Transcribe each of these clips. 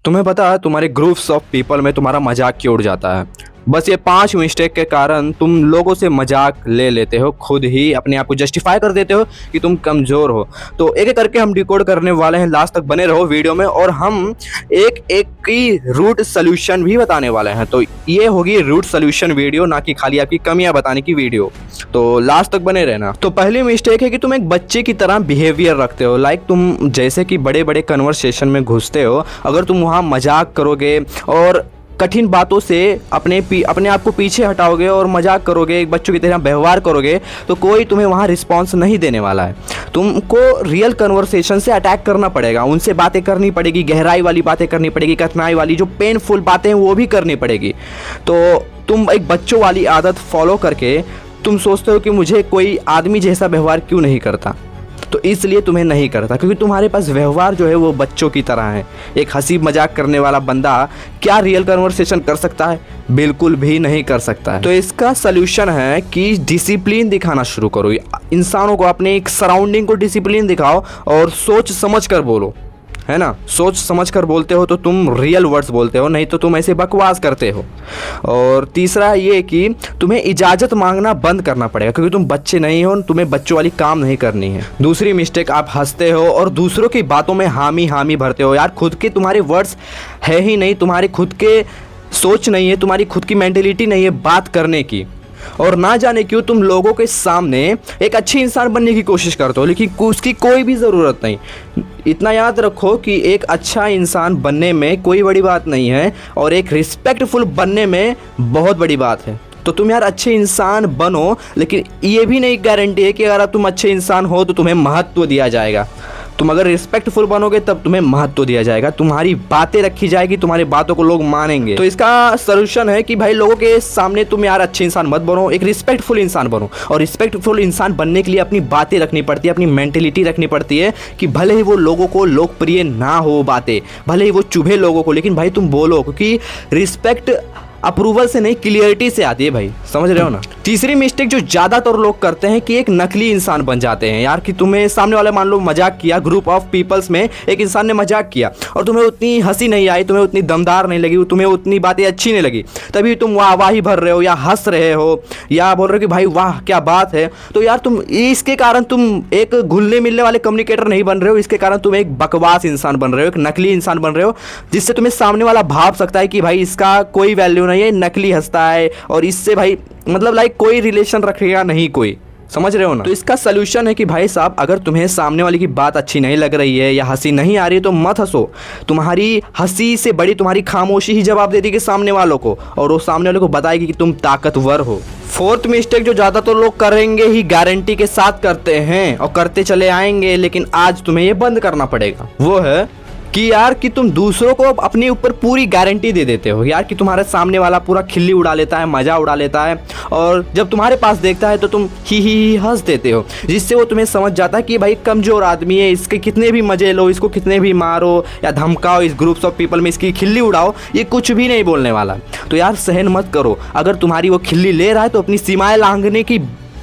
तुम्हें पता है तुम्हारे ग्रुप्स ऑफ पीपल में तुम्हारा मजाक क्यों उड़ जाता है? बस ये 5 मिस्टेक के कारण तुम लोगों से मजाक ले लेते हो, खुद ही अपने आप को जस्टिफाई कर देते हो कि तुम कमज़ोर हो। तो एक एक करके हम डिकोड करने वाले हैं, लास्ट तक बने रहो वीडियो में और हम एक एक की रूट सोल्यूशन भी बताने वाले हैं। तो ये होगी रूट सोल्यूशन वीडियो, ना कि खाली आपकी कमियां बताने की वीडियो। तो लास्ट तक बने रहना। तो पहली मिस्टेक है कि तुम एक बच्चे की तरह बिहेवियर रखते हो। लाइक तुम जैसे कि बड़े बड़े कन्वर्सेशन में घुसते हो, अगर तुम वहाँ मजाक करोगे और कठिन बातों से अपने आप को पीछे हटाओगे और मजाक करोगे, एक बच्चों की तरह व्यवहार करोगे, तो कोई तुम्हें वहाँ रिस्पांस नहीं देने वाला है। तुमको रियल कन्वर्सेशन से अटैक करना पड़ेगा, उनसे बातें करनी पड़ेगी, गहराई वाली बातें करनी पड़ेगी, कठिनाई वाली जो पेनफुल बातें हैं वो भी करनी पड़ेगी। तो तुम एक बच्चों वाली आदत फॉलो करके तुम सोचते हो कि मुझे कोई आदमी जैसा व्यवहार क्यों नहीं करता, तो इसलिए तुम्हें नहीं करता क्योंकि तुम्हारे पास व्यवहार जो है वो बच्चों की तरह है। एक हंसी मजाक करने वाला बंदा क्या रियल कन्वर्सेशन कर सकता है? बिल्कुल भी नहीं कर सकता है। तो इसका सलूशन है कि डिसिप्लिन दिखाना शुरू करो। इंसानों को, अपने एक सराउंडिंग को डिसिप्लिन दिखाओ और सोच समझ कर बोलो, है ना। सोच समझ कर बोलते हो तो तुम रियल वर्ड्स बोलते हो, नहीं तो तुम ऐसे बकवास करते हो। और तीसरा ये कि तुम्हें इजाज़त मांगना बंद करना पड़ेगा क्योंकि तुम बच्चे नहीं हो, तुम्हें बच्चों वाली काम नहीं करनी है। दूसरी मिस्टेक, आप हंसते हो और दूसरों की बातों में हामी भरते हो। यार खुद के तुम्हारे वर्ड्स है ही नहीं, तुम्हारे खुद के सोच नहीं है, तुम्हारी खुद की मेंटेलिटी नहीं है बात करने की। और ना जाने क्यों तुम लोगों के सामने एक अच्छी इंसान बनने की कोशिश करते हो, लेकिन उसकी कोई भी ज़रूरत नहीं। इतना याद रखो कि एक अच्छा इंसान बनने में कोई बड़ी बात नहीं है और एक रिस्पेक्टफुल बनने में बहुत बड़ी बात है। तो तुम यार अच्छे इंसान बनो, लेकिन ये भी नहीं गारंटी है कि अगर तुम अच्छे इंसान हो तो तुम्हें महत्व दिया जाएगा। तुम अगर रिस्पेक्टफुल बनोगे तब तुम्हें महत्व दिया जाएगा, तुम्हारी बातें रखी जाएगी, तुम्हारी बातों को लोग मानेंगे। तो इसका सलूशन है कि भाई लोगों के सामने तुम यार अच्छे इंसान मत बनो, एक रिस्पेक्टफुल इंसान बनो। और रिस्पेक्टफुल इंसान बनने के लिए अपनी बातें रखनी पड़ती है, अपनी मेंटेलिटी रखनी पड़ती है कि भले ही वो लोगों को लोकप्रिय ना हो बातें, भले ही वो चुभे लोगों को, लेकिन भाई तुम बोलो, क्योंकि रिस्पेक्ट अप्रूवल से नहीं क्लियरिटी से आती है भाई, समझ रहे हो ना। तीसरी मिस्टेक जो ज़्यादातर लोग करते हैं कि एक नकली इंसान बन जाते हैं। यार कि तुम्हें सामने वाले, मान लो मजाक किया, ग्रुप ऑफ पीपल्स में एक इंसान ने मजाक किया और तुम्हें उतनी हंसी नहीं आई, तुम्हें उतनी दमदार नहीं लगी, तुम्हें उतनी बातें अच्छी नहीं लगी, तभी तुम वाही भर रहे हो या हंस रहे हो या बोल रहे हो कि भाई वाह क्या बात है। तो यार तुम इसके कारण तुम एक घुलने मिलने वाले कम्युनिकेटर नहीं बन रहे हो, इसके कारण तुम एक बकवास इंसान बन रहे हो, एक नकली इंसान बन रहे हो, जिससे तुम्हें सामने वाला भाव सकता है कि भाई इसका कोई वैल्यू नहीं है, नकली हंसता है और इससे भाई मतलब लाइक कोई रिलेशन रखेगा नहीं कोई, समझ रहे हो ना। तो इसका सलूशन है कि भाई साहब, अगर तुम्हें सामने वाले की बात अच्छी नहीं लग रही है या हंसी नहीं आ रही है तो मत हंसो। तुम्हारी हंसी से बड़ी तुम्हारी खामोशी ही जवाब दे देगी सामने वालों को, और वो सामने वाले को बताएगी कि तुम ताकतवर हो। फोर्थ मिस्टेक जो ज़्यादातर लोग करेंगे ही गारंटी के साथ करते हैं और करते चले आएंगे, लेकिन आज तुम्हें ये बंद करना पड़ेगा, वो है कि यार कि तुम दूसरों को अपने ऊपर पूरी गारंटी दे देते हो। यार कि तुम्हारे सामने वाला पूरा खिल्ली उड़ा लेता है, मजा उड़ा लेता है, और जब तुम्हारे पास देखता है तो तुम ही हंस देते हो, जिससे वो तुम्हें समझ जाता है कि भाई कमज़ोर आदमी है, इसके कितने भी मजे लो, इसको कितने भी मारो या धमकाओ, इस ग्रुप्स ऑफ पीपल में इसकी खिल्ली उड़ाओ, ये कुछ भी नहीं बोलने वाला। तो यार सहन मत करो, अगर तुम्हारी वो खिल्ली ले रहा है तो अपनी सीमाएं लांघने की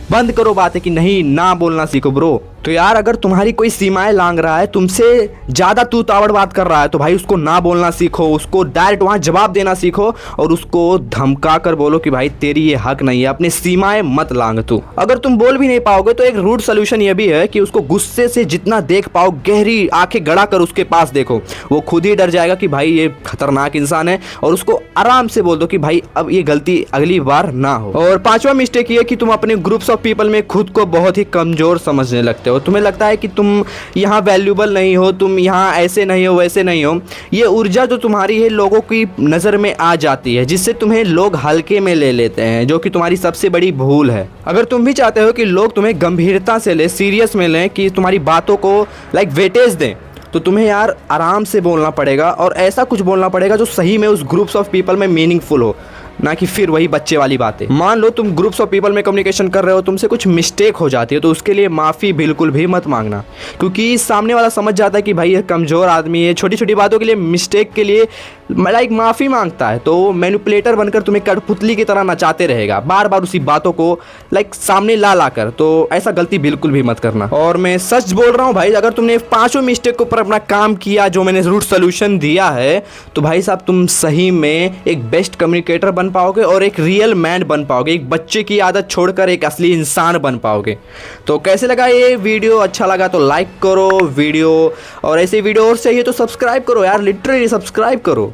बंद करो बात है कि नहीं, ना बोलना सीखो ब्रो। तो यार अगर तुम्हारी कोई सीमाएं लांघ रहा है, तुमसे ज़्यादा तू तावड़ बात कर रहा है, तो भाई उसको ना बोलना सीखो, उसको डायरेक्ट वहाँ जवाब देना सीखो और उसको धमका कर बोलो कि भाई तेरी ये हक नहीं है, अपनी सीमाएं मत लांघ तू। अगर तुम बोल भी नहीं पाओगे तो एक रूट सोल्यूशन ये भी है कि उसको गुस्से से जितना देख पाओ, गहरी आंखें गड़ा कर उसके पास देखो, वो खुद ही डर जाएगा कि भाई ये खतरनाक इंसान है, और उसको आराम से बोल दो कि भाई अब ये गलती अगली बार ना हो। और पांचवा मिस्टेक ये कि तुम अपने ग्रुप्स ऑफ पीपल में खुद को बहुत ही कमज़ोर समझने लगते हो। तुम्हें लगता है कि तुम यहाँ वैल्यूबल नहीं हो, तुम यहाँ ऐसे नहीं हो, वैसे नहीं हो। ये ऊर्जा जो तुम्हारी है लोगों की नज़र में आ जाती है, जिससे तुम्हें लोग हल्के में ले लेते हैं, जो कि तुम्हारी सबसे बड़ी भूल है। अगर तुम भी चाहते हो कि लोग तुम्हें गंभीरता से ले, सीरियस में लें, कि तुम्हारी बातों को लाइक वेटेज दें, तो तुम्हें यार आराम से बोलना पड़ेगा और ऐसा कुछ बोलना पड़ेगा जो सही में उस ग्रुप्स ऑफ पीपल में मीनिंगफुल हो। ना कि फिर वही बच्चे वाली बातें। मान लो तुम ग्रुप्स ऑफ पीपल में कम्युनिकेशन कर रहे हो, तुमसे कुछ मिस्टेक हो जाती है तो उसके लिए माफ़ी बिल्कुल भी मत मांगना, क्योंकि सामने वाला समझ जाता है कि भाई ये कमज़ोर आदमी है, छोटी छोटी बातों के लिए, मिस्टेक के लिए लाइक माफ़ी मांगता है, तो मैनिपुलेटर बनकर तुम्हें कठपुतली की तरह नचाते रहेगा बार बार उसी बातों को लाइक सामने ला कर। तो ऐसा गलती बिल्कुल भी मत करना। और मैं सच बोल रहा हूँ भाई, अगर तुमने पांचों मिस्टेक के ऊपर अपना काम किया जो मैंने रूट सोल्यूशन दिया है, तो भाई साहब तुम सही में एक बेस्ट कम्युनिकेटर बन पाओगे और एक रियल मैन बन पाओगे, एक बच्चे की आदत छोड़कर एक असली इंसान बन पाओगे। तो कैसे लगा ये वीडियो? अच्छा लगा तो लाइक करो वीडियो, और ऐसे वीडियो और चाहिए तो सब्सक्राइब करो यार, लिटरली सब्सक्राइब करो।